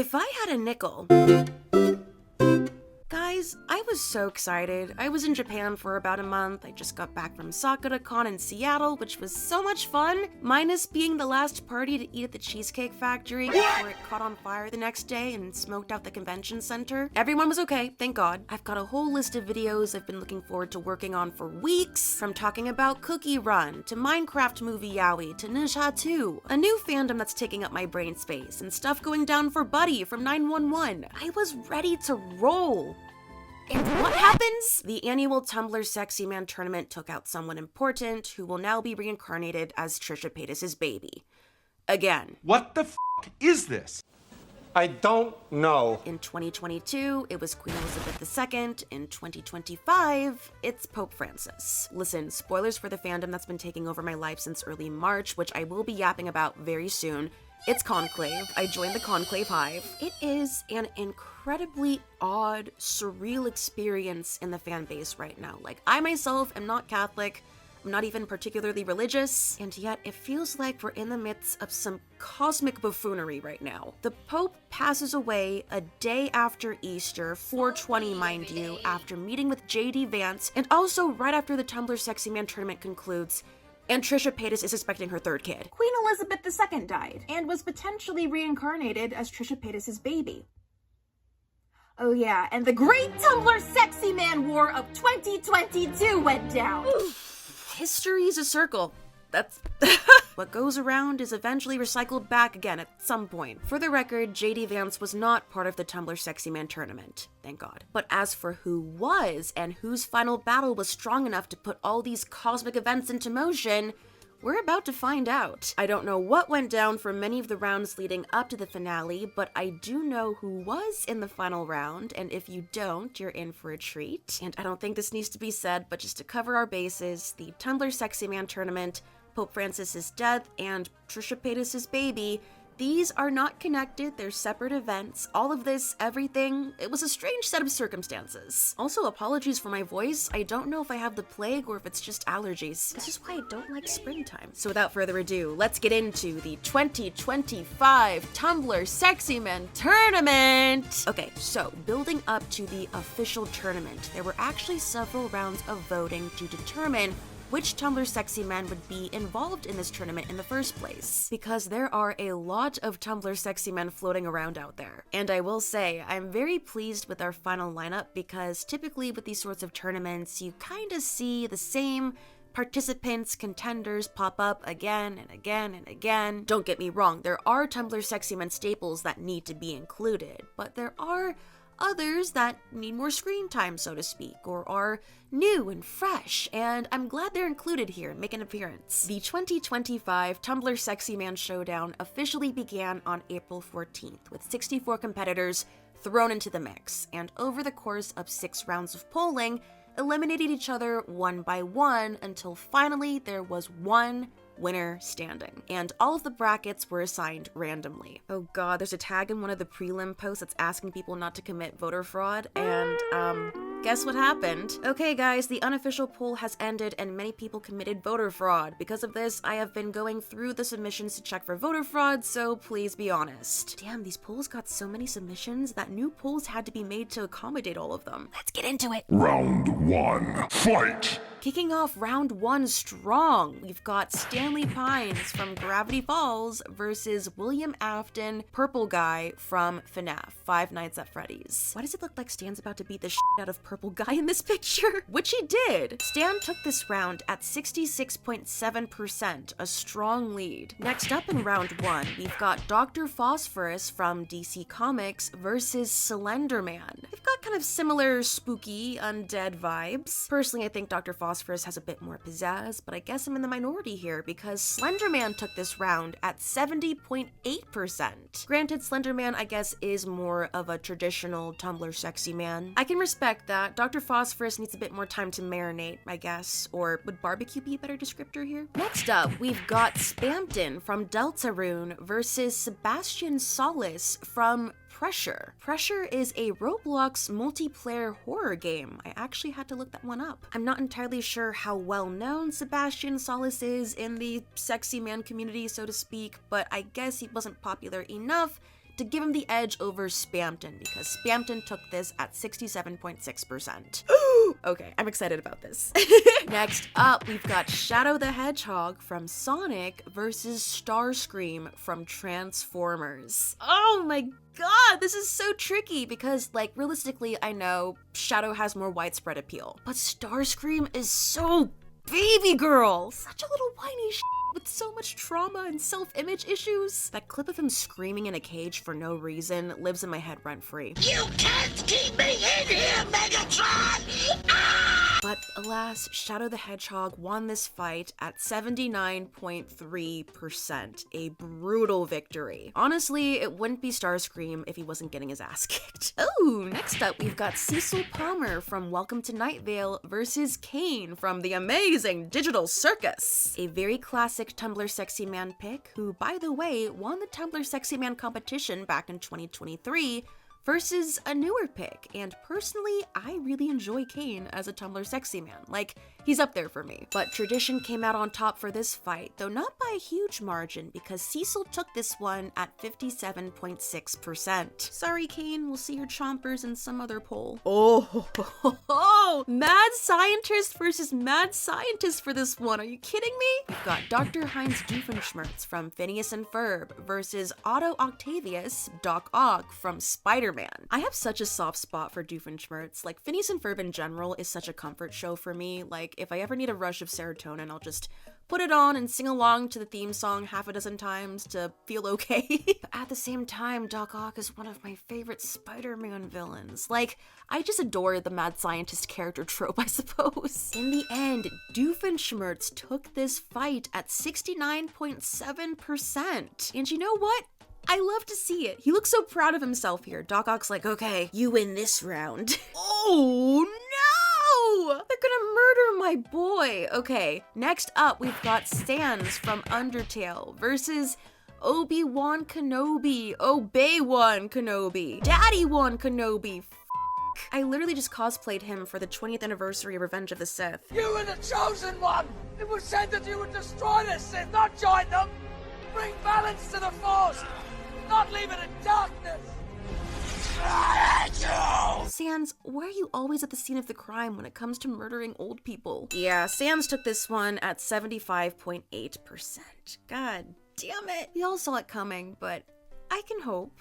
If I had a nickel... Guys, I was so excited. I was in Japan for about a month. I just got back from 𝓈𝓶𝓃 in Seattle, which was so much fun, minus being the last party to eat at the Cheesecake Factory before it caught on fire the next day and smoked out the convention center. Everyone was okay, thank God. I've got a whole list of videos I've been looking forward to working on for weeks, from talking about Cookie Run, to Minecraft Movie Yaoi, to 𝓈𝓍𝓎𝓂𝒶𝓃, a new fandom that's taking up my brain space, and stuff going down for Buddy from 911. I was ready to roll. And what happens? The annual Tumblr Sexy Man tournament took out someone important who will now be reincarnated as 𝓈𝓍𝓃𝓃𝓃 baby. Again. What the f*** is this? I don't know. In 2022, it was Queen Elizabeth II. In 2025, it's Pope Francis. Listen, spoilers for the fandom that's been taking over my life since early March, which I will be yapping about very soon. It's Conclave. I joined the Conclave Hive. It is an incredibly odd, surreal experience in the fan base right now. Like, I myself am not Catholic, I'm not even particularly religious, and yet it feels like we're in the midst of some cosmic buffoonery right now. The Pope passes away a day after Easter, 420 mind you, after meeting with J.D. Vance, and also right after the Tumblr Sexy Man tournament concludes, and 𝓈𝓍𝓃𝓃𝓃 is expecting her third kid. Queen Elizabeth II died, and was potentially reincarnated as 𝓈𝓍𝓃𝓃𝓃's baby. Oh yeah, and the Great Tumblr Sexy Man War of 2022 went down! History is a circle. That's... What goes around is eventually recycled back again at some point. For the record, J.D. Vance was not part of the Tumblr Sexy Man tournament, thank God. But as for who was, and whose final battle was strong enough to put all these cosmic events into motion, we're about to find out. I don't know what went down for many of the rounds leading up to the finale, but I do know who was in the final round, and if you don't, you're in for a treat. And I don't think this needs to be said, but just to cover our bases, the Tumblr Sexy Man tournament, Pope Francis's death, and 𝓈𝓍𝓃𝓃𝓃's baby, these are not connected, they're separate events. All of this, everything, it was a strange set of circumstances. Also, apologies for my voice. I don't know if I have the plague or if it's just allergies. This is why I don't like springtime. So without further ado, let's get into the 2025 Tumblr Sexy Man Tournament! Okay, so building up to the official tournament, there were actually several rounds of voting to determine which Tumblr Sexy Man would be involved in this tournament in the first place, because there are a lot of Tumblr Sexy Men floating around out there. And I will say, I'm very pleased with our final lineup because typically with these sorts of tournaments, you kind of see the same participants, contenders pop up again and again and again. Don't get me wrong, there are Tumblr Sexy Men staples that need to be included, but there are others that need more screen time, so to speak, or are new and fresh, and I'm glad they're included here and make an appearance. The 2025 Tumblr Sexy Man Showdown officially began on April 14th, with 64 competitors thrown into the mix, and over the course of 6 rounds of polling, eliminated each other one by one until finally there was one winner standing. And all of the brackets were assigned randomly. Oh god, there's a tag in one of the prelim posts that's asking people not to commit voter fraud, and guess what happened? Okay guys, the unofficial poll has ended and many people committed voter fraud. Because of this, I have been going through the submissions to check for voter fraud, so please be honest. Damn, these polls got so many submissions that new polls had to be made to accommodate all of them. Let's get into it. Round 1, fight! Kicking off round 1 strong, we've got Stanley Pines from Gravity Falls versus William Afton, Purple Guy from FNAF, Five Nights at Freddy's. Why does it look like Stan's about to beat the shit out of Purple Guy in this picture? Which he did! Stan took this round at 66.7%, a strong lead. Next up in round 1, we've got Dr. Phosphorus from DC Comics versus Slender Man. They've got kind of similar spooky, undead vibes. Personally, I think Dr. Phosphorus has a bit more pizzazz, but I guess I'm in the minority here because Slender Man took this round at 70.8%. Granted, Slender Man, I guess, is more of a traditional Tumblr Sexy Man. I can respect that. Dr. Phosphorus needs a bit more time to marinate, I guess, or would barbecue be a better descriptor here? Next up, we've got Spampton from Deltarune versus Sebastian Solis from Pressure. Pressure is a Roblox multiplayer horror game. I actually had to look that one up. I'm not entirely sure how well known Sebastian Solis is in the sexy man community, so to speak, but I guess he wasn't popular enough to give him the edge over Spamton, because Spamton took this at 67.6%. Okay, I'm excited about this. Next up, we've got Shadow the Hedgehog from Sonic versus Starscream from Transformers. Oh my god, this is so tricky because, like, realistically, I know Shadow has more widespread appeal, but Starscream is so baby girl. Such a little whiny with so much trauma and self-image issues. That clip of him screaming in a cage for no reason lives in my head rent-free. You can't keep me in here, Megatron! Ah! But alas, Shadow the Hedgehog won this fight at 79.3%. A brutal victory. Honestly, it wouldn't be Starscream if he wasn't getting his ass kicked. Oh, next up, we've got Cecil Palmer from Welcome to Night Vale versus Kane from The Amazing Digital Circus. A very classic Tumblr Sexy Man pick, who, by the way, won the Tumblr Sexy Man competition back in 2023 versus a newer pick, and personally, I really enjoy Kane as a Tumblr Sexy Man. Like, he's up there for me. But Tradition came out on top for this fight, though not by a huge margin, because Cecil took this one at 57.6%. Sorry, Kane, we'll see your chompers in some other poll. Oh, Mad Scientist versus Mad Scientist for this one. Are you kidding me? We've got Dr. Heinz Doofenshmirtz from Phineas and Ferb versus Otto Octavius, Doc Ock from Spider-Man. I have such a soft spot for Doofenshmirtz. Like, Phineas and Ferb in general is such a comfort show for me. Like, if I ever need a rush of serotonin, I'll just put it on and sing along to the theme song half a dozen times to feel okay. But at the same time, Doc Ock is one of my favorite Spider-Man villains. Like, I just adore the mad scientist character trope, I suppose. In the end, Doofenshmirtz took this fight at 69.7%. And you know what? I love to see it. He looks so proud of himself here. Doc Ock's like, okay, you win this round. Oh no! They're gonna murder my boy. Okay, next up, we've got Sans from Undertale versus Obi-Wan Kenobi. Obey-Wan Kenobi. Daddy-Wan Kenobi. I literally just cosplayed him for the 20th anniversary of Revenge of the Sith. You were the chosen one! It was said that you would destroy the Sith, not join them! Bring balance to the Force! Not leave it in darkness! Sans, why are you always at the scene of the crime when it comes to murdering old people? Yeah, Sans took this one at 75.8%. God damn it. We all saw it coming, but I can hope.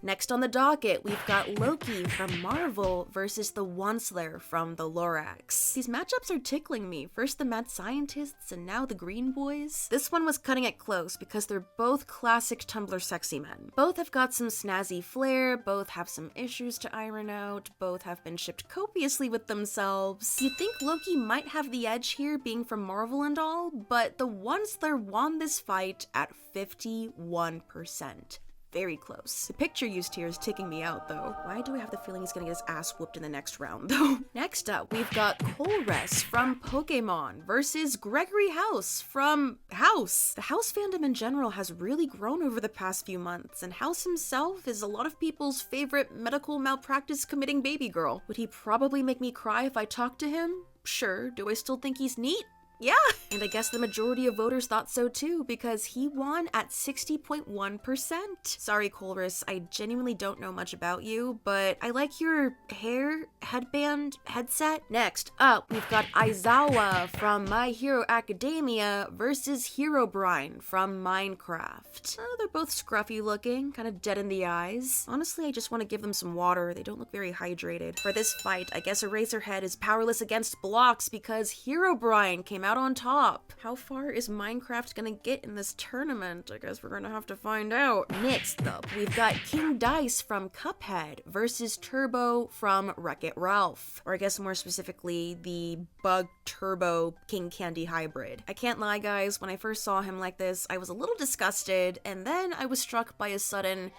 Next on the docket, we've got Loki from Marvel versus the Once-Lair from the Lorax. These matchups are tickling me. First the Mad Scientists and now the Green Boys. This one was cutting it close because they're both classic Tumblr sexy men. Both have got some snazzy flair, both have some issues to iron out, both have been shipped copiously with themselves. You'd think Loki might have the edge here being from Marvel and all, but the Once-Lair won this fight at 51%. Very close. The picture used here is ticking me out, though. Why do I have the feeling he's gonna get his ass whooped in the next round, though? Next up, we've got Colress from Pokemon versus Gregory House from House. The House fandom in general has really grown over the past few months, and House himself is a lot of people's favorite medical malpractice committing baby girl. Would he probably make me cry if I talked to him? Sure. Do I still think he's neat? Yeah, and I guess the majority of voters thought so too, because he won at 60.1%. Sorry, Colress, I genuinely don't know much about you, but I like your hair, headband, headset. Next up, we've got Aizawa from My Hero Academia versus Herobrine from Minecraft. Oh, they're both scruffy looking, kind of dead in the eyes. Honestly, I just want to give them some water. They don't look very hydrated. For this fight, I guess Eraserhead is powerless against blocks because Herobrine came out on top. How far is Minecraft gonna get in this tournament? I guess we're gonna have to find out. Next up, we've got King Dice from Cuphead versus Turbo from Wreck-It Ralph. Or I guess more specifically, the Bug Turbo King Candy hybrid. I can't lie, guys, when I first saw him like this, I was a little disgusted, and then I was struck by a sudden,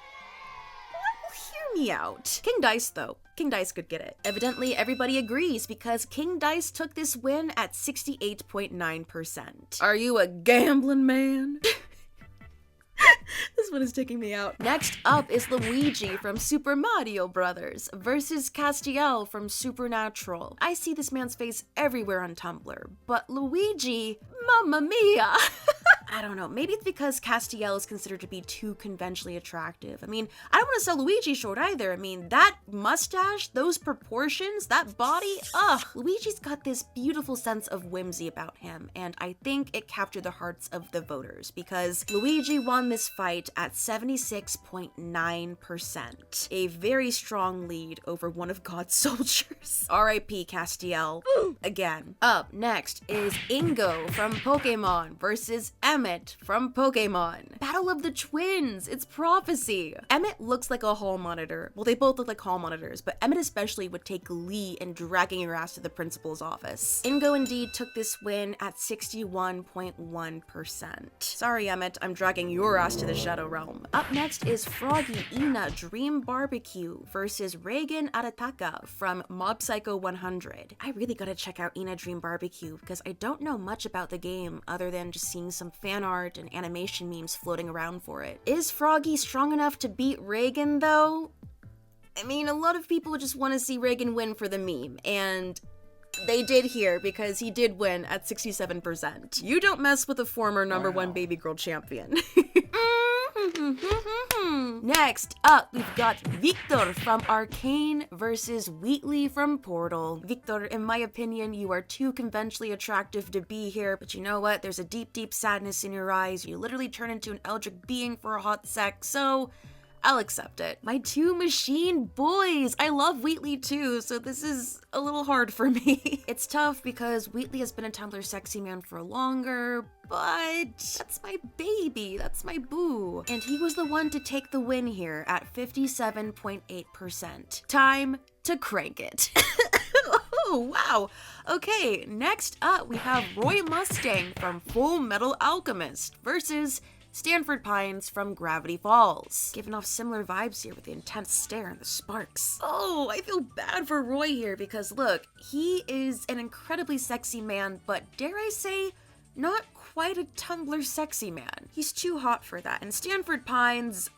hear me out. King Dice, though. King Dice could get it. Evidently, everybody agrees because King Dice took this win at 68.9%. Are you a gambling man? This one is taking me out. Next up is Luigi from Super Mario Brothers versus Castiel from Supernatural. I see this man's face everywhere on Tumblr, but Luigi, mamma mia! I don't know, maybe it's because Castiel is considered to be too conventionally attractive. I mean, I don't want to sell Luigi short either. I mean, that mustache, those proportions, that body, ugh. Luigi's got this beautiful sense of whimsy about him, and I think it captured the hearts of the voters because Luigi won this fight at 76.9%. A very strong lead over one of God's soldiers. R.I.P. Castiel. Again. Up next is Ingo from Pokemon versus Emmett from Pokemon. Battle of the Twins. It's prophecy. Emmett looks like a hall monitor. Well, they both look like hall monitors, but Emmett especially would take glee in dragging your ass to the principal's office. Ingo indeed took this win at 61.1%. Sorry, Emmett, I'm dragging your ass to the Shadow Realm. Up next is Froggy Ina Dream Barbecue versus Reagan Arataka from Mob Psycho 100. I really gotta check out Ina Dream Barbecue because I don't know much about the game other than just seeing some fan art and animation memes floating around for it. Is Froggy strong enough to beat Reagan though? I mean, a lot of people just want to see Reagan win for the meme, and they did here because he did win at 67%. You don't mess with a former #1 baby girl champion. Next up, we've got Victor from Arcane versus Wheatley from Portal. Victor, in my opinion, you are too conventionally attractive to be here, but you know what? There's a deep, deep sadness in your eyes. You literally turn into an eldritch being for a hot sec, so I'll accept it. My two machine boys! I love Wheatley too, so this is a little hard for me. It's tough because Wheatley has been a Tumblr sexy man for longer, but that's my baby, that's my boo. And he was the one to take the win here at 57.8%. Time to crank it. Oh, wow. Okay, next up we have Roy Mustang from Full Metal Alchemist versus Stanford Pines from Gravity Falls. Giving off similar vibes here with the intense stare and the sparks. Oh, I feel bad for Roy here because look, he is an incredibly sexy man, but dare I say, not quite a Tumblr sexy man. He's too hot for that. And Stanford Pines,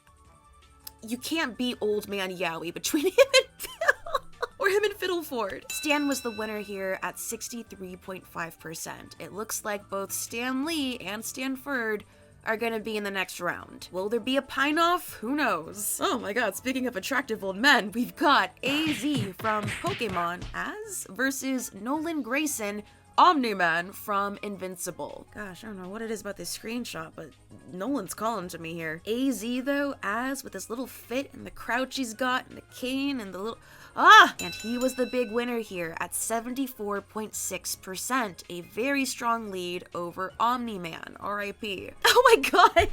you can't beat old man Yowie between him and Bill. Or him and Fiddleford. Stan was the winner here at 63.5%. It looks like both Stan Lee and Stanford are gonna be in the next round. Will there be a pine-off? Who knows? Oh my god, speaking of attractive old men, we've got AZ from Pokemon Az versus Nolan Grayson, Omni-Man from Invincible. Gosh, I don't know what it is about this screenshot, but Nolan's calling to me here. AZ though, Az with his little fit and the crouch he's got and the cane and the little... And he was the big winner here at 74.6%, a very strong lead over Omni-Man, R.I.P. Oh my god!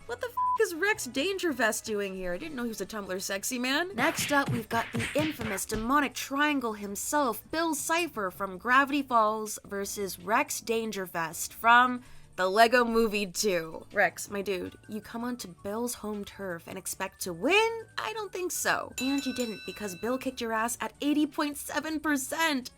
What the f is Rex Dangervest doing here? I didn't know he was a Tumblr sexy man. Next up, we've got the infamous demonic triangle himself, Bill Cipher from Gravity Falls versus Rex Dangervest from the Lego Movie 2. Rex, my dude, you come onto Bill's home turf and expect to win? I don't think so. And you didn't, because Bill kicked your ass at 80.7%.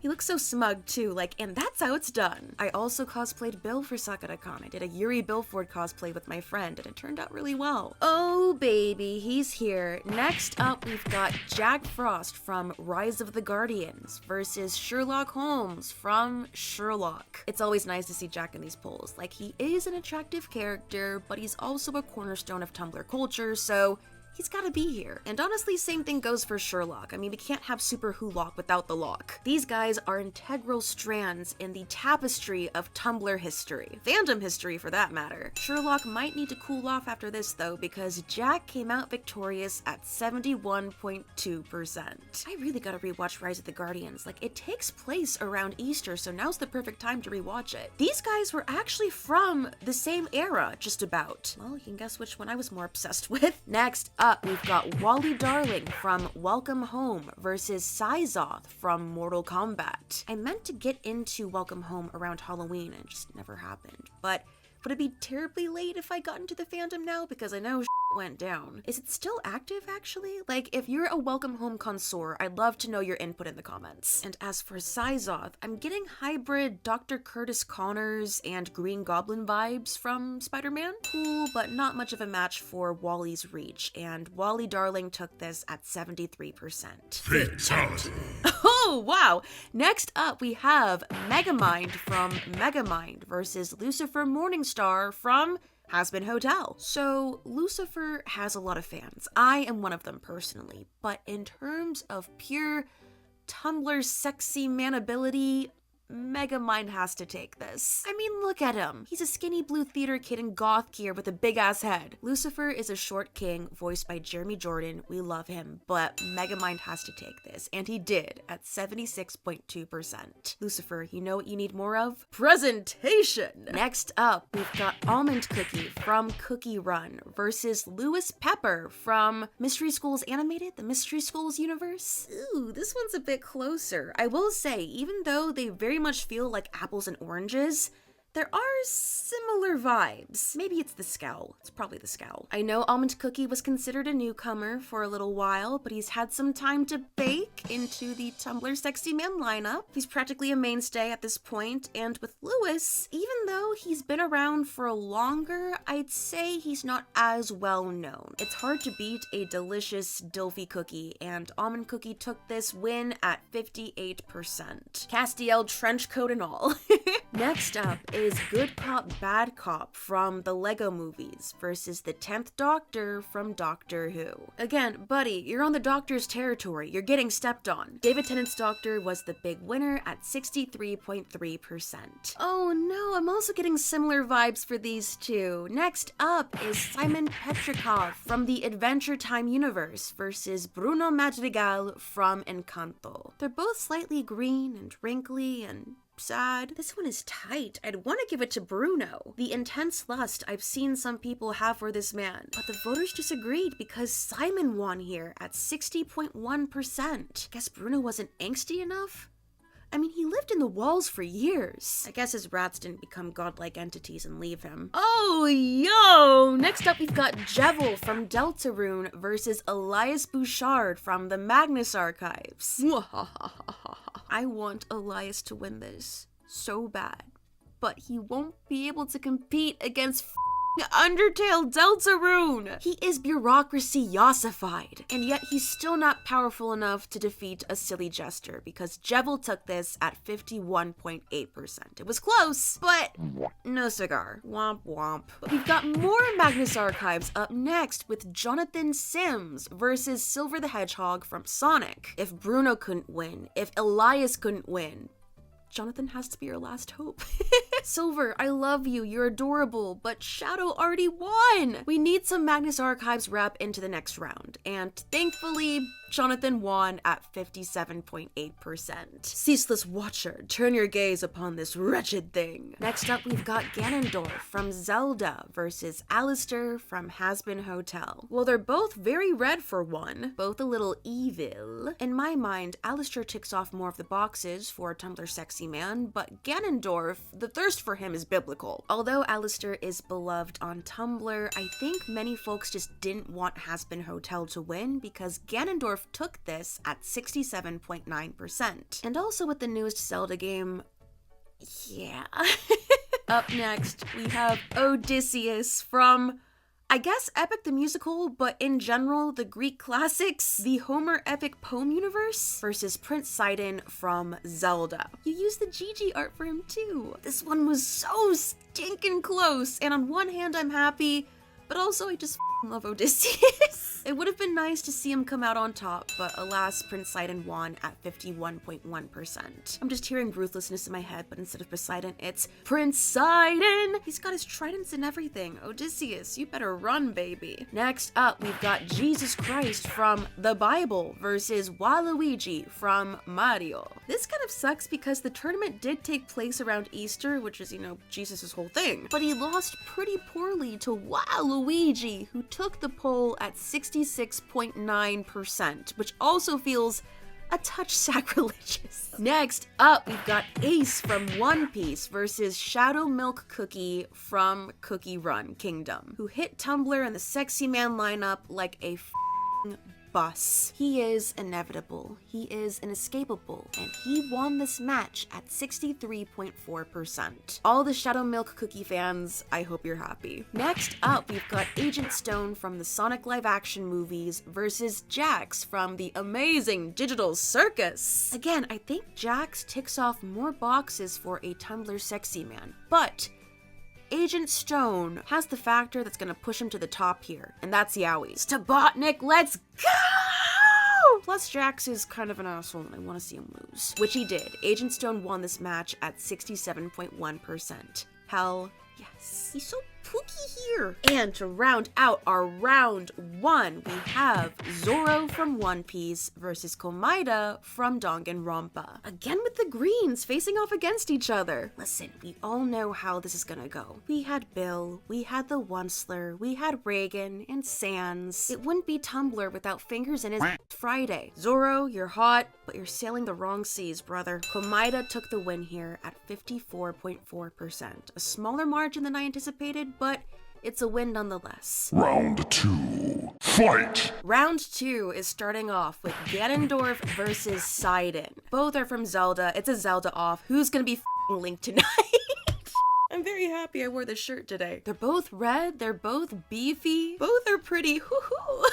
He looks so smug too, like, and that's how it's done. I also cosplayed Bill for SakuraCon. I did a Yuri Billford cosplay with my friend, and it turned out really well. Oh baby, he's here. Next up, we've got Jack Frost from Rise of the Guardians versus Sherlock Holmes from Sherlock. It's always nice to see Jack in these polls. Like, he is an attractive character, but he's also a cornerstone of Tumblr culture, so he's gotta be here. And honestly, same thing goes for Sherlock. I mean, we can't have Super Who-Lock without the lock. These guys are integral strands in the tapestry of Tumblr history. Fandom history, for that matter. Sherlock might need to cool off after this, though, because Jack came out victorious at 71.2%. I really gotta rewatch Rise of the Guardians. Like, it takes place around Easter, so now's the perfect time to rewatch it. These guys were actually from the same era, just about. Well, you can guess which one I was more obsessed with. Next up, we've got Wally Darling from Welcome Home versus Syzoth from Mortal Kombat. I meant to get into Welcome Home around Halloween and it just never happened, but would it be terribly late if I got into the fandom now? Because I know went down. Is it still active, actually? Like, if you're a Welcome Home connoisseur, I'd love to know your input in the comments. And as for Syzoth, I'm getting hybrid Dr. Curtis Connors and Green Goblin vibes from Spider-Man. Cool, but not much of a match for Wally's reach, and Wally Darling took this at 73%. Fatality. Oh, wow. Next up, we have Megamind from Megamind versus Lucifer Morningstar from Has-Been Hotel. So, Lucifer has a lot of fans. I am one of them personally, but in terms of pure Tumblr sexy man ability, Megamind has to take this. I mean, look at him. He's a skinny blue theater kid in goth gear with a big ass head. Lucifer is a short king voiced by Jeremy Jordan. We love him, but Megamind has to take this, and he did at 76.2%. Lucifer, you know what you need more of? Presentation! Next up, we've got Almond Cookie from Cookie Run versus Lewis Pepper from Mystery Schools Animated, the Mystery Schools universe. Ooh, this one's a bit closer. I will say, even though they very much feel like apples and oranges, there are similar vibes. Maybe it's the scowl. It's probably the scowl. I know Almond Cookie was considered a newcomer for a little while, but he's had some time to bake into the Tumblr Sexy Man lineup. He's practically a mainstay at this point, and with Lewis, even though he's been around for longer, I'd say he's not as well known. It's hard to beat a delicious Dilfy cookie, and Almond Cookie took this win at 58%. Castiel trench coat and all. Next up is Good Cop, Bad Cop from the Lego movies versus the 10th Doctor from Doctor Who. Again, buddy, you're on the Doctor's territory. You're getting stepped on. David Tennant's Doctor was the big winner at 63.3%. Oh no, I'm also getting similar vibes for these two. Next up is Simon Petrikov from the Adventure Time universe versus Bruno Madrigal from Encanto. They're both slightly green and wrinkly and sad. This one is tight. I'd want to give it to Bruno. The intense lust I've seen some people have for this man, but the voters disagreed because Simon won here at 60.1%. Guess Bruno wasn't angsty enough? I mean, he lived in the walls for years. I guess his rats didn't become godlike entities and leave him. Oh, yo! Next up, we've got Jevil from Deltarune versus Elias Bouchard from the Magnus Archives. I want Elias to win this so bad, but he won't be able to compete against Undertale Deltarune! He is bureaucracy ossified, and yet he's still not powerful enough to defeat a silly jester because Jevil took this at 51.8%. It was close, but no cigar. Womp womp. But we've got more Magnus Archives up next with Jonathan Sims versus Silver the Hedgehog from Sonic. If Bruno couldn't win, if Elias couldn't win, Jonathan has to be your last hope. Silver, I love you, you're adorable, but Shadow already won! We need some Magnus Archives rep into the next round, and thankfully, Jonathan won at 57.8%. Ceaseless Watcher, turn your gaze upon this wretched thing. Next up, we've got Ganondorf from Zelda versus Alistair from Has-Been Hotel. Well, they're both very red for one, both a little evil. In my mind, Alistair ticks off more of the boxes for a Tumblr sexy man, but Ganondorf, the thirst for him is biblical. Although Alistair is beloved on Tumblr, I think many folks just didn't want Has-Been Hotel to win because Ganondorf took this at 67.9%. And also with the newest Zelda game, yeah. Up next, we have Odysseus from, I guess, Epic the Musical, but in general, the Greek classics, the Homer epic poem universe, versus Prince Sidon from Zelda. You used the GG art for him too. This one was so stinking close, and on one hand, I'm happy, but also I just love Odysseus. It would have been nice to see him come out on top, but alas, Prince Sidon won at 51.1%. I'm just hearing ruthlessness in my head, but instead of Poseidon, it's Prince Sidon! He's got his tridents and everything. Odysseus, you better run, baby. Next up, we've got Jesus Christ from the Bible versus Waluigi from Mario. This kind of sucks because the tournament did take place around Easter, which is, you know, Jesus' whole thing. But he lost pretty poorly to Waluigi, who took the poll at 66.9%, which also feels a touch sacrilegious. Next up, we've got Ace from One Piece versus Shadow Milk Cookie from Cookie Run Kingdom, who hit Tumblr and the Sexy Man lineup like a bus. He is inevitable, he is inescapable, and he won this match at 63.4%. All the Shadow Milk Cookie fans, I hope you're happy. Next up, we've got Agent Stone from the Sonic live-action movies versus Jax from the amazing Digital Circus. Again, I think Jax ticks off more boxes for a Tumblr sexy man, but Agent Stone has the factor that's gonna push him to the top here, and that's Yowie. 𝓈𝓂𝒂𝓃, let's go! Plus, Jax is kind of an asshole and I want to see him lose. Which he did. Agent Stone won this match at 67.1%. Hell yes. He's so pooky here. And to round out our round 1, we have Zoro from One Piece versus 𝓈𝓂𝒂𝓃 from Danganronpa. Again with the greens facing off against each other. Listen, we all know how this is gonna go. We had Bill, we had the Onceler, we had Reagan, and Sans. It wouldn't be Tumblr without fingers in his Friday. Zoro, you're hot, but you're sailing the wrong seas, brother. 𝓈𝓂𝒂𝓃 took the win here at 54.4%. A smaller margin than I anticipated, but it's a win nonetheless. Round 2. Fight! Round 2 is starting off with Ganondorf versus Sidon. Both are from Zelda. It's a Zelda off. Who's gonna be f***ing Link tonight? I'm very happy I wore this shirt today. They're both red, they're both beefy, both are pretty, hoo-hoo.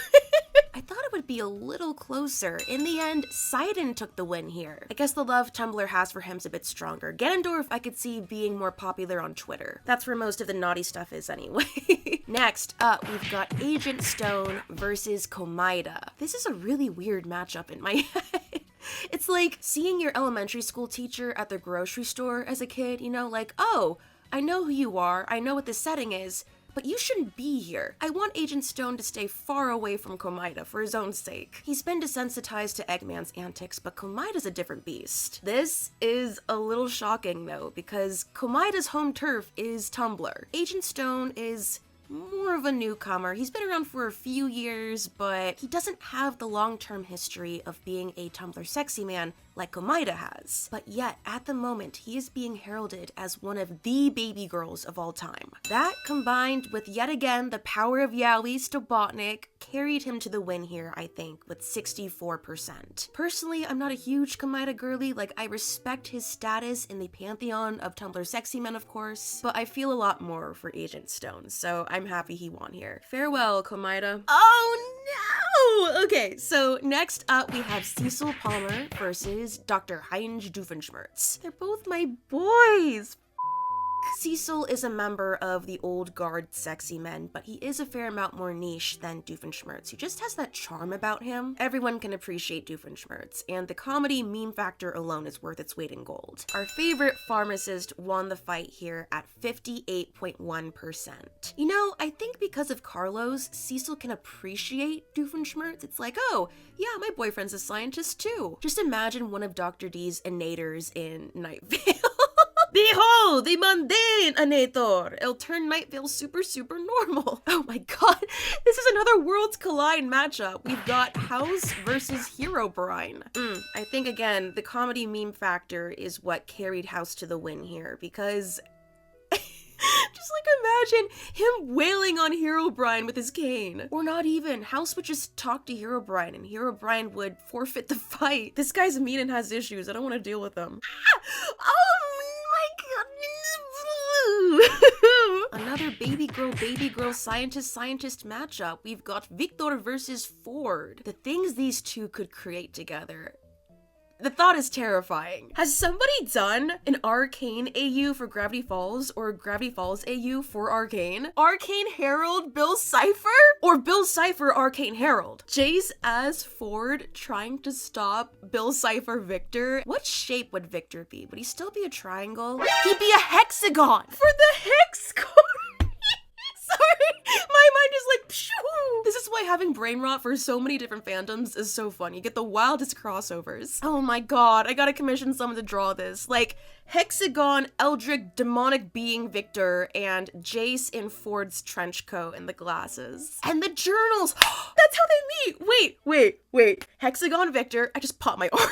I thought it would be a little closer. In the end, Sidon took the win here. I guess the love Tumblr has for him is a bit stronger. Ganondorf I could see being more popular on Twitter. That's where most of the naughty stuff is anyway. Next up, we've got Agent Stone versus 𝓈𝓂𝒂𝓃. This is a really weird matchup in my head. It's like seeing your elementary school teacher at the grocery store as a kid, you know, like, oh, I know who you are, I know what this setting is, but you shouldn't be here. I want Agent Stone to stay far away from 𝓈𝓂𝒂𝓃 for his own sake. He's been desensitized to Eggman's antics, but 𝓈𝓂𝒂𝓃's a different beast. This is a little shocking though, because 𝓈𝓂𝒂𝓃's home turf is Tumblr. Agent Stone is more of a newcomer. He's been around for a few years, but he doesn't have the long-term history of being a Tumblr sexy man like 𝓈𝓂𝒂𝓃 has. But yet, at the moment, he is being heralded as one of the baby girls of all time. That, combined with yet again the power of Yowie 𝓈𝓂𝒂𝓃, carried him to the win here, I think, with 64%. Personally, I'm not a huge 𝓈𝓂𝒂𝓃 girly. Like, I respect his status in the pantheon of Tumblr sexy men, of course, but I feel a lot more for Agent Stone, so I'm happy he won here. Farewell, 𝓈𝓂𝒂𝓃. Oh no! Okay, so next up we have Cecil Palmer versus Dr. 𝓈𝓍𝓎𝓃𝒂𝓃. They're both my boys. Cecil is a member of the old guard sexy men, but he is a fair amount more niche than 𝓍𝓎𝓃𝒂𝓃. He just has that charm about him. Everyone can appreciate 𝓍𝓎𝓃𝒂𝓃, and the comedy meme factor alone is worth its weight in gold. Our favorite pharmacist won the fight here at 58.1%. You know, I think because of Carlos, Cecil can appreciate 𝓍𝓎𝓃𝒂𝓃. It's like, oh, yeah, my boyfriend's a scientist too. Just imagine one of Dr. D's innators in Night Vale. Behold, the mundane Anator! It'll turn Night Vale super normal. Oh my god, this is another Worlds Collide matchup. We've got House versus Herobrine. I think, again, the comedy meme factor is what carried House to the win here, because just like imagine him wailing on Herobrine with his cane. Or not even. House would just talk to Herobrine and Herobrine would forfeit the fight. This guy's mean and has issues. I don't want to deal with him. Oh my god. Another baby girl scientist matchup. We've got Victor versus Ford. The things these two could create together. The thought is terrifying. Has somebody done an Arcane AU for Gravity Falls or Gravity Falls AU for Arcane? Arcane Herald Bill Cipher? Or Bill Cipher Arcane Herald? Jace as Ford trying to stop Bill Cipher Victor? What shape would Victor be? Would he still be a triangle? He'd be a hexagon! For the hex card! Sorry, my mind is like, pshoo. This is why having brain rot for so many different fandoms is so fun. You get the wildest crossovers. Oh my god, I gotta commission someone to draw this. Like, Hexagon, Eldritch, demonic being Victor, and Jace in Ford's trench coat and the glasses. And the journals! That's how they meet! Wait. Hexagon Victor, I just popped my arm.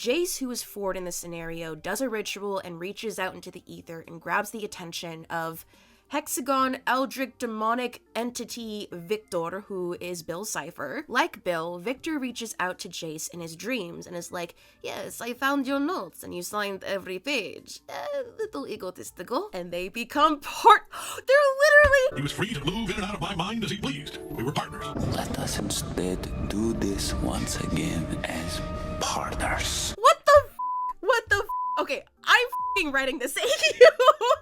Jace, who is Ford in this scenario, does a ritual and reaches out into the ether and grabs the attention of Hexagon Eldritch Demonic Entity Victor, who is Bill Cipher. Like Bill, Victor reaches out to Jace in his dreams and is like, yes, I found your notes and you signed every page. A little egotistical. And they become they're literally— He was free to move in and out of my mind as he pleased. We were partners. Let us instead do this once again as partners. What the Okay, I'm writing this AU.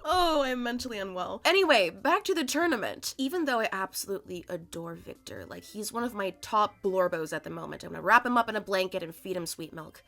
Oh, I'm mentally unwell. Anyway, back to the tournament. Even though I absolutely adore Victor, like he's one of my top blorbos at the moment. I'm gonna wrap him up in a blanket and feed him sweet milk.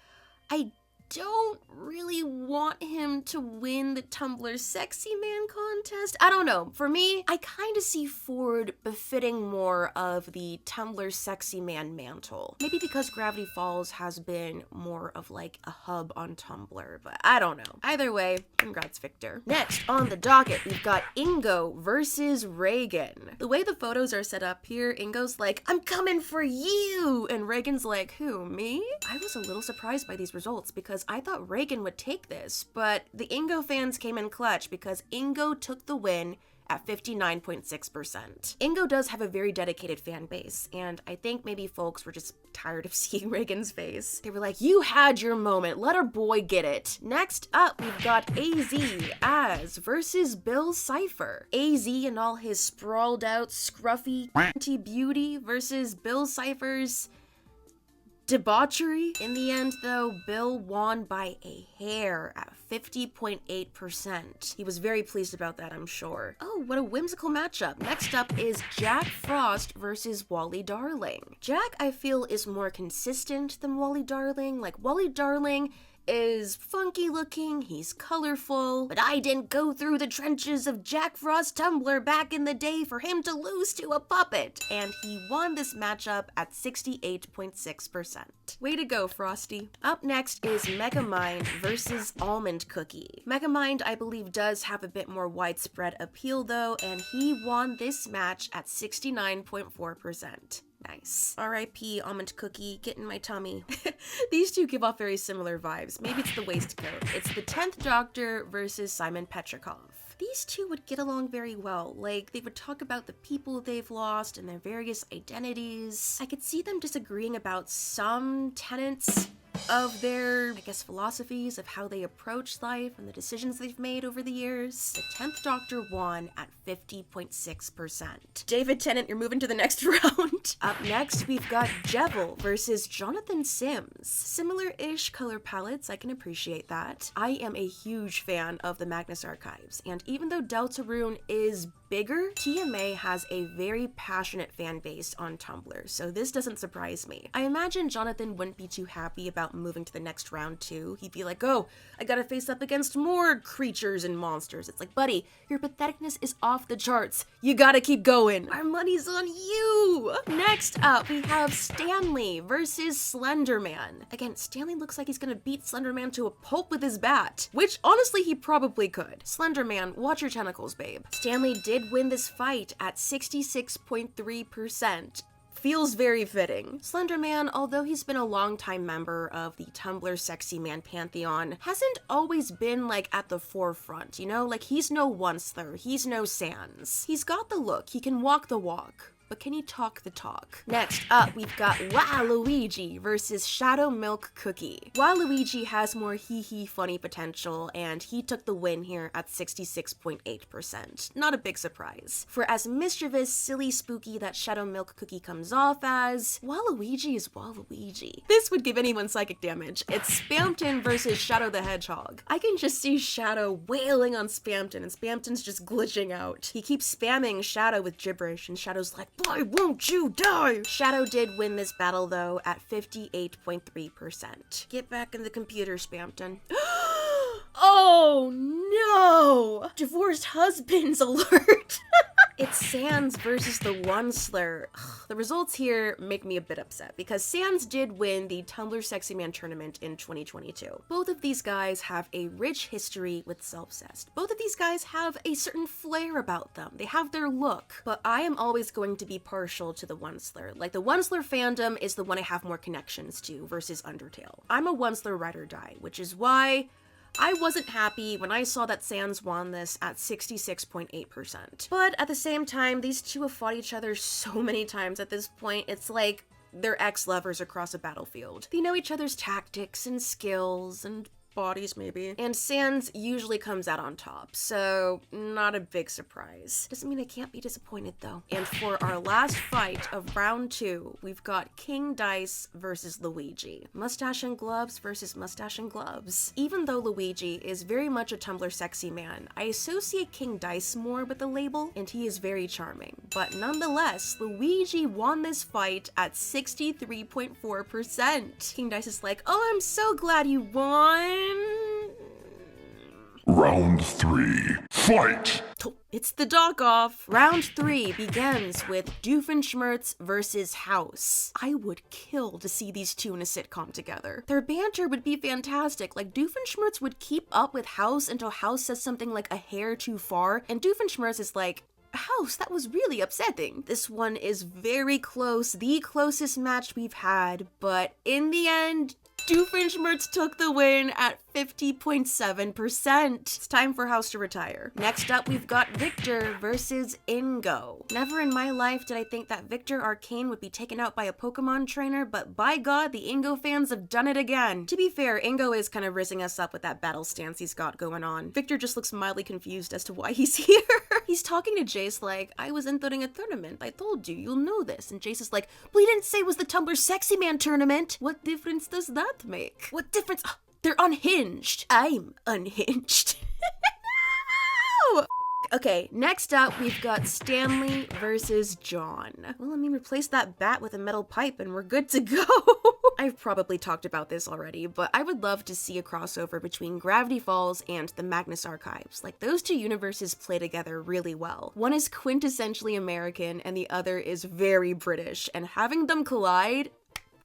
I don't really want him to win the Tumblr Sexy Man contest. I don't know. For me, I kind of see Ford befitting more of the Tumblr Sexy Man mantle. Maybe because Gravity Falls has been more of like a hub on Tumblr, but I don't know. Either way, congrats, Victor. Next on the docket, we've got Ingo versus Reagan. The way the photos are set up here, Ingo's like, I'm coming for you! And Reagan's like, who, me? I was a little surprised by these results because I thought Reagan would take this, but the Ingo fans came in clutch because Ingo took the win at 59.6%. Ingo does have a very dedicated fan base, and I think maybe folks were just tired of seeing Reagan's face. They were like, you had your moment, let our boy get it. Next up, we've got Az versus Bill Cipher. Az and all his sprawled out, scruffy, beauty versus Bill Cipher's debauchery. In the end, though, Bill won by a hair at 50.8%. He was very pleased about that, I'm sure. Oh, what a whimsical matchup. Next up is Jack Frost versus Wally Darling. Jack, I feel, is more consistent than Wally Darling. Like, Wally Darling is funky looking, he's colorful, but I didn't go through the trenches of Jack Frost Tumblr back in the day for him to lose to a puppet. And he won this matchup at 68.6%. Way to go, Frosty. Up next is Megamind versus Almond Cookie. Megamind, I believe, does have a bit more widespread appeal though, and he won this match at 69.4%. Nice. R.I.P. Almond Cookie, get in my tummy. These two give off very similar vibes. Maybe it's the waistcoat. It's the 10th Doctor versus Simon Petrikov. These two would get along very well. Like, they would talk about the people they've lost and their various identities. I could see them disagreeing about some tenets of their, I guess, philosophies of how they approach life and the decisions they've made over the years. The 10th Doctor won at 50.6%. David Tennant, you're moving to the next round. Up next, we've got Jevil versus Jonathan Sims. Similar-ish color palettes, I can appreciate that. I am a huge fan of the Magnus Archives, and even though Deltarune is bigger, TMA has a very passionate fan base on Tumblr, so this doesn't surprise me. I imagine Jonathan wouldn't be too happy about moving to the next round too. He'd be like, oh, I gotta face up against more creatures and monsters. It's like, buddy, your patheticness is off the charts. You gotta keep going. Our money's on you. Next up, we have Stanley versus Slenderman. Again, Stanley looks like he's gonna beat Slenderman to a pulp with his bat, which honestly he probably could. Slenderman, watch your tentacles, babe. Stanley did win this fight at 66.3%. Feels very fitting. Slenderman, although he's been a longtime member of the Tumblr Sexy Man pantheon, hasn't always been like at the forefront, you know? Like, he's no Onceler, he's no Sans. He's got the look, he can walk the walk, but can he talk the talk? Next up, we've got Waluigi versus Shadow Milk Cookie. Waluigi has more hee-hee funny potential, and he took the win here at 66.8%. Not a big surprise. For as mischievous, silly, spooky that Shadow Milk Cookie comes off as, Waluigi is Waluigi. This would give anyone psychic damage. It's Spamton versus Shadow the Hedgehog. I can just see Shadow wailing on Spamton, and Spamton's just glitching out. He keeps spamming Shadow with gibberish, and Shadow's like, why won't you die? Shadow did win this battle though at 58.3%. Get back in the computer, Spamton. Oh no! Divorced husbands alert! It's Sans versus the Onceler. The results here make me a bit upset because Sans did win the Tumblr Sexy Man tournament in 2022. Both of these guys have a rich history with self-cest. Both of these guys have a certain flair about them. They have their look. But I am always going to be partial to the Onceler. Like, the Onceler fandom is the one I have more connections to versus Undertale. I'm a Onceler ride or die, which is why I wasn't happy when I saw that Sans won this at 66.8%. But at the same time, these two have fought each other so many times at this point, it's like they're ex-lovers across a battlefield. They know each other's tactics and skills and bodies maybe, and Sans usually comes out on top, so not a big surprise. Doesn't mean I can't be disappointed though. And for our last fight of round 2, we've got King Dice versus Luigi. Mustache and gloves versus mustache and gloves. Even though Luigi is very much a Tumblr sexy man, I associate King Dice more with the label, and he is very charming. But nonetheless, Luigi won this fight at 63.4%. King Dice is like, oh, I'm so glad you won. Round 3. Fight! It's the dock-off. Round 3 begins with 𝓈𝓍𝓎𝓃 versus House. I would kill to see these two in a sitcom together. Their banter would be fantastic. Like, 𝓈𝓍𝓎𝓃 would keep up with House until House says something like a hair too far, and 𝓈𝓍𝓎𝓃 is like, House, that was really upsetting. This one is very close, the closest match we've had, but in the end, 𝓈𝓍𝓎𝓃 took the win at 50.7%. It's time for House to retire. Next up, we've got Victor versus Ingo. Never in my life did I think that Victor Arcane would be taken out by a Pokemon trainer, but by God, the Ingo fans have done it again. To be fair, Ingo is kind of rizzing us up with that battle stance he's got going on. Victor just looks mildly confused as to why he's here. He's talking to Jace like, I was entering a tournament. I told you, you'll know this. And Jace is like, but you didn't say it was the Tumblr Sexy Man tournament. What difference does that make? What difference? Oh, they're unhinged. I'm unhinged. No! Okay, next up, we've got Stanley versus John. Well, I mean, replace that bat with a metal pipe and we're good to go. I've probably talked about this already, but I would love to see a crossover between Gravity Falls and the Magnus Archives. Like, those two universes play together really well. One is quintessentially American and the other is very British, and having them collide,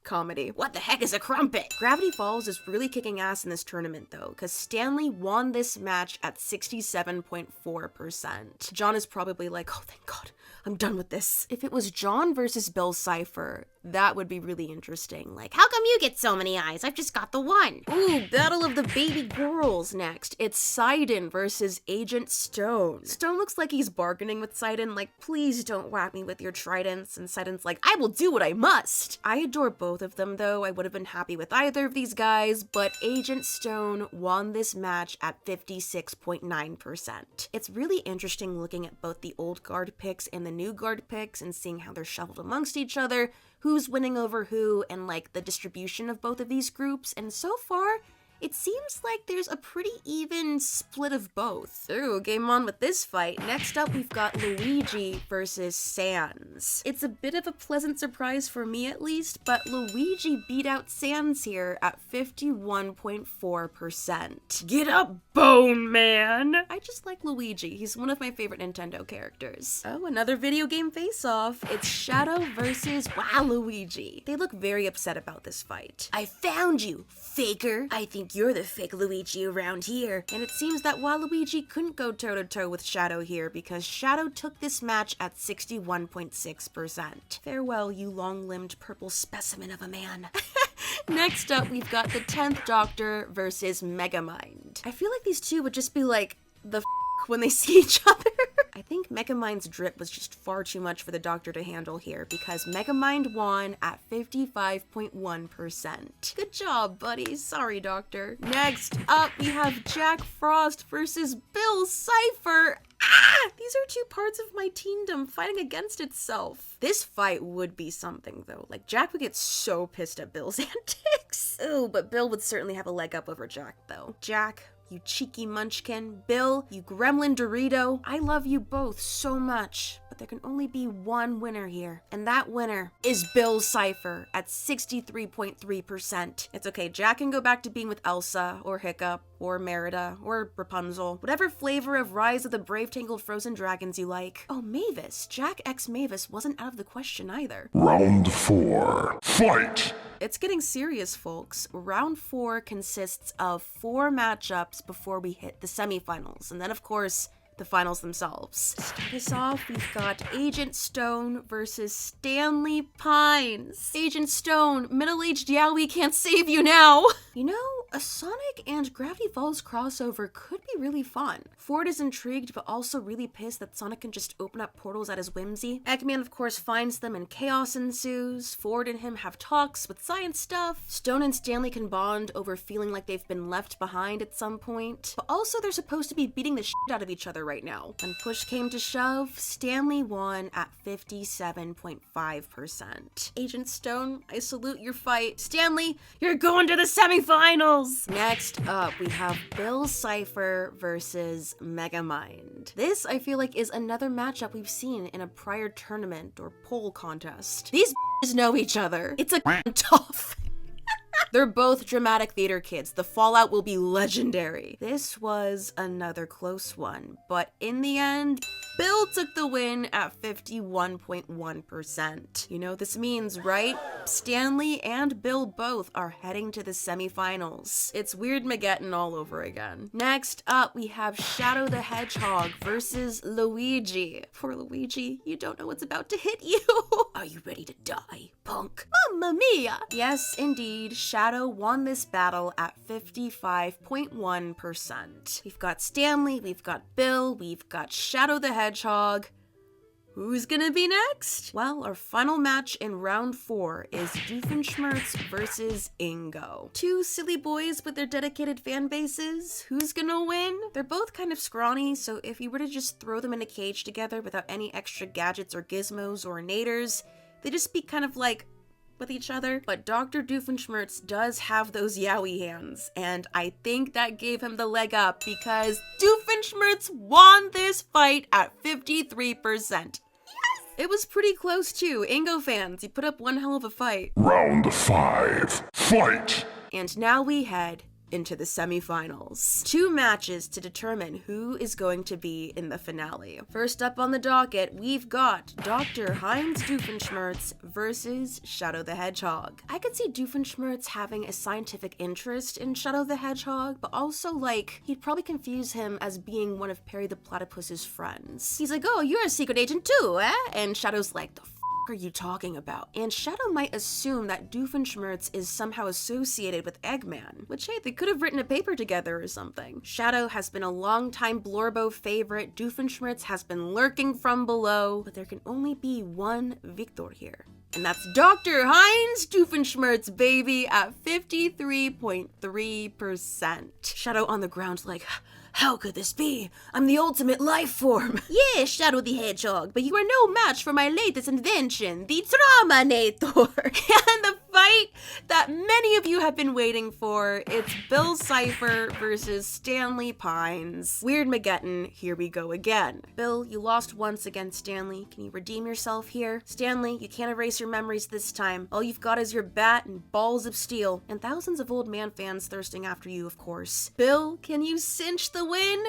comedy. What the heck is a crumpet? Gravity Falls is really kicking ass in this tournament though, because Stanley won this match at 67.4%. John is probably like, oh thank God, I'm done with this. If it was John versus Bill Cipher, that would be really interesting. Like, how come you get so many eyes? I've just got the one. Ooh, Battle of the Baby Girls next. It's Sidon versus Agent Stone. Stone looks like he's bargaining with Sidon, like, please don't whack me with your tridents. And Sidon's like, I will do what I must. I adore both of them though. I would have been happy with either of these guys, but Agent Stone won this match at 56.9%. It's really interesting looking at both the old guard picks and the new guard picks and seeing how they're shuffled amongst each other, who's winning over who, and like the distribution of both of these groups, and so far, it seems like there's a pretty even split of both. Ooh, game on with this fight. Next up, we've got Luigi versus Sans. It's a bit of a pleasant surprise for me at least, but Luigi beat out Sans here at 51.4%. Get up, Bone Man! I just like Luigi. He's one of my favorite Nintendo characters. Oh, another video game face-off. It's Shadow versus Waluigi. They look very upset about this fight. I found you, faker. I think you're the fake Luigi around here. And it seems that Waluigi couldn't go toe-to-toe with Shadow here because Shadow took this match at 61.6%. Farewell, you long-limbed purple specimen of a man. Next up, we've got the 10th Doctor versus Megamind. I feel like these two would just be like, the when they see each other. I think Megamind's drip was just far too much for the Doctor to handle here because Megamind won at 55.1%. Good job, buddy. Sorry, Doctor. Next up, we have Jack Frost versus Bill Cipher. Ah! These are two parts of my teendom fighting against itself. This fight would be something, though. Like, Jack would get so pissed at Bill's antics. Ooh, but Bill would certainly have a leg up over Jack, though. Jack, you cheeky munchkin. Bill, you gremlin Dorito. I love you both so much, but there can only be one winner here. And that winner is Bill Cipher at 63.3%. It's okay, Jack can go back to being with Elsa, or Hiccup, or Merida, or Rapunzel. Whatever flavor of Rise of the Brave Tangled Frozen Dragons you like. Oh, Mavis. Jack x Mavis wasn't out of the question either. Round 4. Fight! It's getting serious, folks. Round 4 consists of 4 matchups before we hit the semifinals. And then, of course, the finals themselves. To start us off, we've got Agent Stone versus Stanley Pines. Agent Stone, middle-aged Yowie can't save you now. You know, a Sonic and Gravity Falls crossover could be really fun. Ford is intrigued, but also really pissed that Sonic can just open up portals at his whimsy. Eggman, of course, finds them and chaos ensues. Ford and him have talks with science stuff. Stone and Stanley can bond over feeling like they've been left behind at some point. But also, they're supposed to be beating the shit out of each other right now. When push came to shove, Stanley won at 57.5%. Agent Stone, I salute your fight. Stanley, you're going to the semifinals! Next up, we have Bill Cipher versus Megamind. This, I feel like, is another matchup we've seen in a prior tournament or poll contest. These know each other. It's a tough. They're both dramatic theater kids. The fallout will be legendary. This was another close one, but in the end, Bill took the win at 51.1%. You know what this means, right? Stanley and Bill both are heading to the semifinals. It's 𝓈𝓍𝓎𝓃 all over again. Next up, we have Shadow the Hedgehog versus Luigi. Poor Luigi, you don't know what's about to hit you. Are you ready to die, punk? Mamma mia! Yes, indeed, Shadow won this battle at 55.1%. We've got Stanley, we've got Bill, we've got Shadow the Hedgehog. Who's gonna be next? Well, our final match in round 4 is Doofenshmirtz versus Ingo. Two silly boys with their dedicated fan bases. Who's gonna win? They're both kind of scrawny, so if you were to just throw them in a cage together without any extra gadgets or gizmos or naders, they'd just be kind of like with each other. But Dr. Doofenshmirtz does have those Yowie hands, and I think that gave him the leg up because Doofenshmirtz won this fight at 53%. It was pretty close too. Ingo fans, you put up one hell of a fight. Round 5. Fight! And now we head into the semifinals. 2 matches to determine who is going to be in the finale. First up on the docket, we've got Dr. Heinz Doofenshmirtz versus Shadow the Hedgehog. I could see Doofenshmirtz having a scientific interest in Shadow the Hedgehog, but also, like, he'd probably confuse him as being one of Perry the Platypus's friends. He's like, oh, you're a secret agent too, eh? And Shadow's like, the are you talking about? And Shadow might assume that Doofenshmirtz is somehow associated with Eggman, which, hey, they could have written a paper together or something. Shadow has been a longtime Blorbo favorite. Doofenshmirtz has been lurking from below, but there can only be one victor here. And that's Dr. Heinz Doofenshmirtz, baby, at 53.3%. Shadow on the ground like, how could this be? I'm the ultimate life form. Yeah, Shadow the Hedgehog, but you are no match for my latest invention, the Tramanator. And the fight that many of you have been waiting for, it's Bill Cipher versus Stanley Pines. 𝓈𝓍𝓎𝓃, here we go again. Bill, you lost once against Stanley. Can you redeem yourself here? Stanley, you can't erase your memories this time. All you've got is your bat and balls of steel, and thousands of old man fans thirsting after you, of course. Bill, can you cinch the win?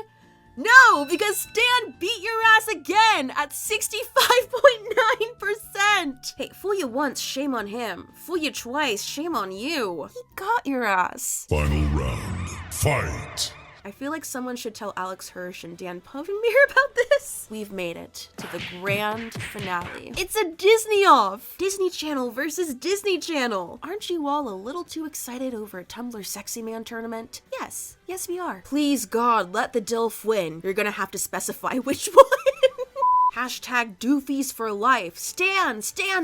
No, because Stan beat your ass again at 65.9%. Hey, fool you once, shame on him. Fool you twice, shame on you. He got your ass. Final round. Fight! I feel like someone should tell Alex Hirsch and Dan Povenmire about this. We've made it to the grand finale. It's a Disney-off! Disney Channel versus Disney Channel. Aren't you all a little too excited over a Tumblr Sexy Man tournament? Yes. Yes, we are. Please, God, let the DILF win. You're gonna have to specify which one. Hashtag Doofies for life. Stan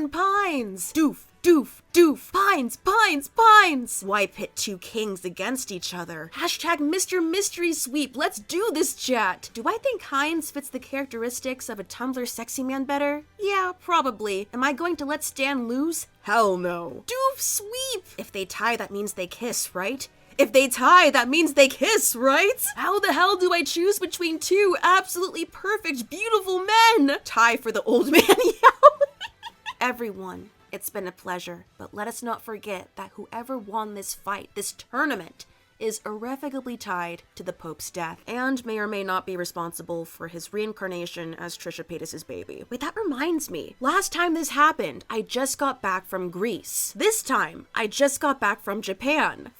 Pines. Doof. Doof, doof, Pines, Pines, Pines! Why pit two kings against each other? Hashtag Mr. Mystery Sweep, let's do this chat! Do I think Heinz fits the characteristics of a Tumblr sexy man better? Yeah, probably. Am I going to let Stan lose? Hell no. Doof sweep! If they tie, that means they kiss, right? If they tie, that means they kiss, right? How the hell do I choose between two absolutely perfect, beautiful men? Tie for the old man, yeah. Everyone. It's been a pleasure, but let us not forget that whoever won this fight, this tournament, is irrevocably tied to the Pope's death, and may or may not be responsible for his reincarnation as Trisha Paytas' baby. Wait, that reminds me. Last time this happened, I just got back from Greece. This time, I just got back from Japan.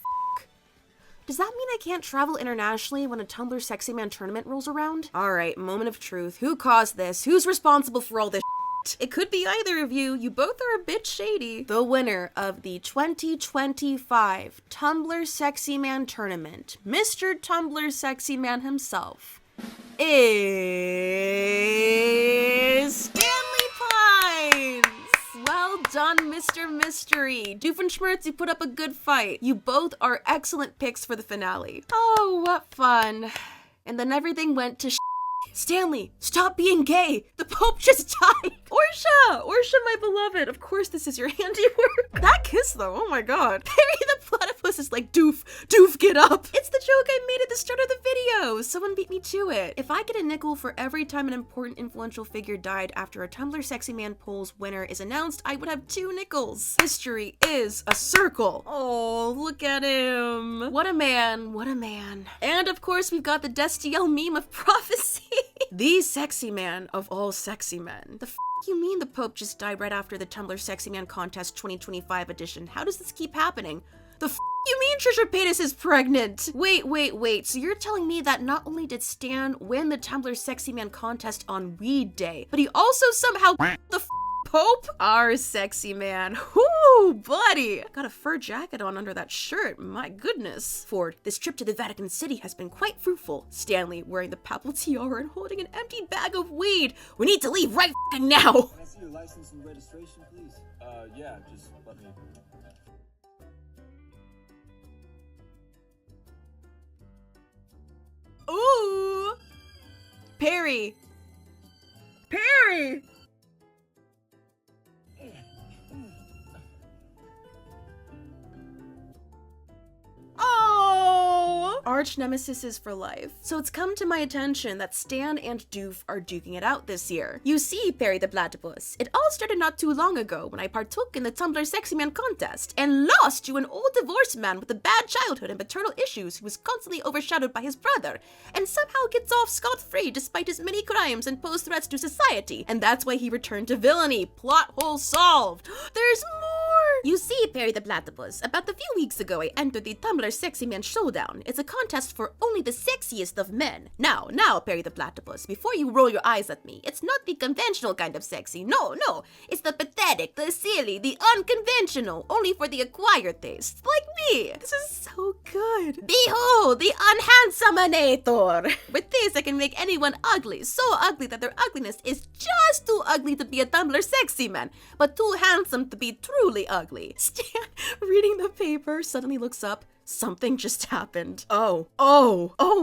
Does that mean I can't travel internationally when a Tumblr Sexy Man tournament rolls around? Alright, moment of truth. Who caused this? Who's responsible for all this shit? It could be either of you. You both are a bit shady. The winner of the 2025 Tumblr Sexy Man tournament, Mr. Tumblr Sexy Man himself, is Stanley Pines! Well done, Mr. Mystery. 𝓈𝓍𝓎𝓂𝒶𝓃, you put up a good fight. You both are excellent picks for the finale. Oh, what fun. And then everything went to Stanley, stop being gay. The Pope just died. 𝓈𝓍𝓎𝓂𝒶𝓃, my beloved. Of course this is your handiwork. That kiss though, oh my god. Perry the Platypus is like, doof, get up. It's the joke I made at the start of the video. Someone beat me to it. If I get a nickel for every time an important influential figure died after a Tumblr Sexy Man poll's winner is announced, I would have 2 nickels. History is a circle. Oh, look at him. What a man, what a man. And of course we've got the Destiel meme of prophecy. The sexy man of all sexy men. The f you mean the Pope just died right after the Tumblr Sexy Man Contest 2025 edition? How does this keep happening? The f you mean Trisha Paytas is pregnant? Wait. So you're telling me that not only did Stan win the Tumblr Sexy Man Contest on Weed Day, but he also somehow the f Pope? Our sexy man. Whoo, buddy. Got a fur jacket on under that shirt. My goodness. Ford, this trip to the Vatican City has been quite fruitful. Stanley, wearing the papal tiara and holding an empty bag of weed. We need to leave right now. Can I see your license and registration, please? Yeah, just let me... Ooh. Perry. Oh! Arch nemesis for life. So it's come to my attention that Stan and Doof are duking it out this year. You see, Perry the Platypus, it all started not too long ago when I partook in the Tumblr Sexy Man contest and lost to an old divorced man with a bad childhood and maternal issues who was constantly overshadowed by his brother and somehow gets off scot-free despite his many crimes and posed threats to society. And that's why he returned to villainy. Plot hole solved. There's more! You see, Perry the Platypus, about a few weeks ago I entered the Tumblr Sexy Man Showdown. It's a contest for only the sexiest of men. Now, Perry the Platypus, before you roll your eyes at me, it's not the conventional kind of sexy. No. It's the pathetic, the silly, the unconventional, only for the acquired taste. Like me. This is so good. Behold, the unhandsome-anator. With this, I can make anyone ugly. So ugly that their ugliness is just too ugly to be a Tumblr Sexy Man, but too handsome to be truly ugly. Stan, reading the paper, suddenly looks up. Something just happened. Oh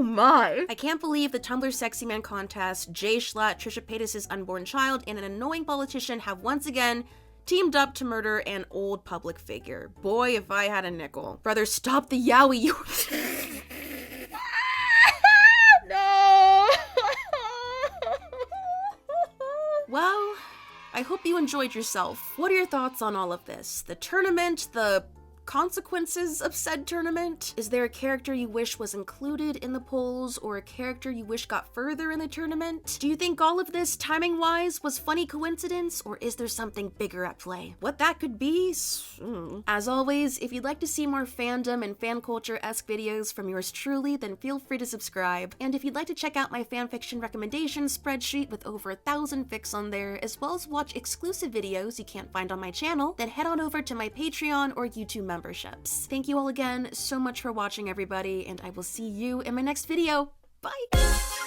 my. I can't believe the Tumblr Sexy Man contest, 𝓈𝓍𝓎𝓂𝒶𝓃, Trisha Paytas' unborn child, and an annoying politician have once again teamed up to murder an old public figure. Boy, if I had a nickel. Brother, stop the yaoi, you... No! Well, I hope you enjoyed yourself. What are your thoughts on all of this? The tournament, the consequences of said tournament? Is there a character you wish was included in the polls or a character you wish got further in the tournament? Do you think all of this, timing-wise, was funny coincidence or is there something bigger at play? What that could be? As always, if you'd like to see more fandom and fan culture-esque videos from yours truly, then feel free to subscribe. And if you'd like to check out my fanfiction recommendation spreadsheet with over 1,000 fics on there, as well as watch exclusive videos you can't find on my channel, then head on over to my Patreon or YouTube memberships. Thank you all again so much for watching, everybody, and I will see you in my next video. Bye!